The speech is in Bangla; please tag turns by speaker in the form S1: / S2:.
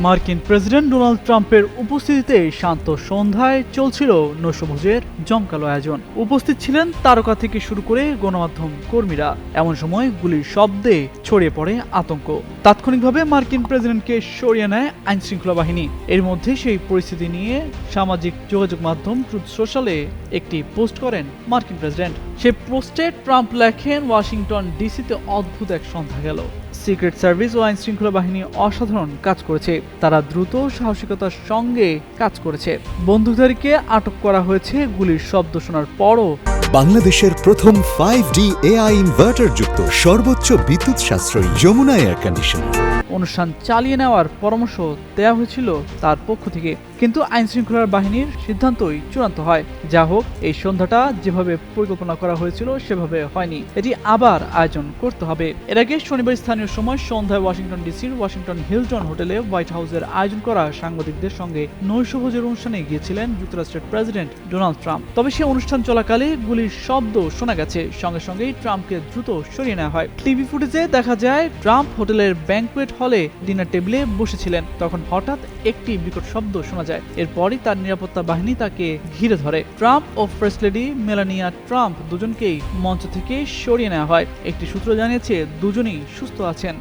S1: মার্কিন প্রেসিডেন্ট ডোনাল্ড ট্রাম্পের উপস্থিতিতে শান্ত সন্ধ্যায় চলছিল নৈশভোজের জমকালো আয়োজন। উপস্থিত ছিলেন তারকা থেকে শুরু করে গণমাধ্যম কর্মীরা। এমন সময় গুলির শব্দে ছড়িয়ে পড়ে আতঙ্ক। তাৎক্ষণিকভাবে মার্কিন প্রেসিডেন্টকে সরিয়ে নেয় আইনশৃঙ্খলা বাহিনী। এর মধ্যে সেই পরিস্থিতি নিয়ে সামাজিক যোগাযোগ মাধ্যম ট্রুথ সোশ্যালে একটি পোস্ট করেন মার্কিন প্রেসিডেন্ট। সে পোস্টে ট্রাম্প লেখেন, ওয়াশিংটন ডিসিতে অদ্ভুত এক সন্ধ্যা গেল। সিক্রেট সার্ভিস ও আইনশৃঙ্খলা বাহিনী অসাধারণ কাজ করেছে। তারা দ্রুত সাহসিকতার সঙ্গে কাজ করেছে। বন্দুকধারীকে আটক করা হয়েছে। গুলির শব্দ শোনার পরও
S2: বাংলাদেশের প্রথম 5D AI ইনভার্টার যুক্ত সর্বোচ্চ বিদ্যুৎ সাশ্রয়ী যমুনা এয়ার কন্ডিশনার
S1: অনুষ্ঠান চালিয়ে নেওয়ার পরামর্শ দেওয়া হয়েছিল তার পক্ষ থেকে, কিন্তু আইনশৃঙ্খলা বাহিনীর সিদ্ধান্তই চূড়ান্ত হয়। যা হোক, এই সন্ধ্যাটা যেভাবে পরিকল্পনা করা হয়েছিল সেভাবে হয়নি। এটি আবার আয়োজন করতে হবে। এর আগে শনিবার স্থানীয় সময় সন্ধ্যায় ওয়াশিংটন ডিসির ওয়াশিংটন হিলটন হোটেলে হোয়াইট হাউসের আয়োজন করা সাংবাদিকদের সঙ্গে নৈশভোজের অনুষ্ঠানে গিয়েছিলেন যুক্তরাষ্ট্রের প্রেসিডেন্ট ডোনাল্ড ট্রাম্প। তবে সে অনুষ্ঠান চলাকালে গুলির শব্দ শোনা গেছে। সঙ্গে সঙ্গেই ট্রাম্পকে দ্রুত সরিয়ে নেওয়া হয়। টিভি ফুটেজে দেখা যায় ট্রাম্প হোটেলের ব্যাংকুয়েট হলে ডিনার টেবিলে বসেছিলেন। তখন হঠাৎ একটি বিকট শব্দ শোনা যায়। এরপরই তার নিরাপত্তা বাহিনী তাকে ঘিরে ধরে। ট্রাম্প ও ফার্স্ট লেডি মেলানিয়া ট্রাম্প দুজনকেই মঞ্চ থেকে সরিয়ে নেওয়া হয়। একটি সূত্র জানিয়েছে দুজনেই সুস্থ আছেন।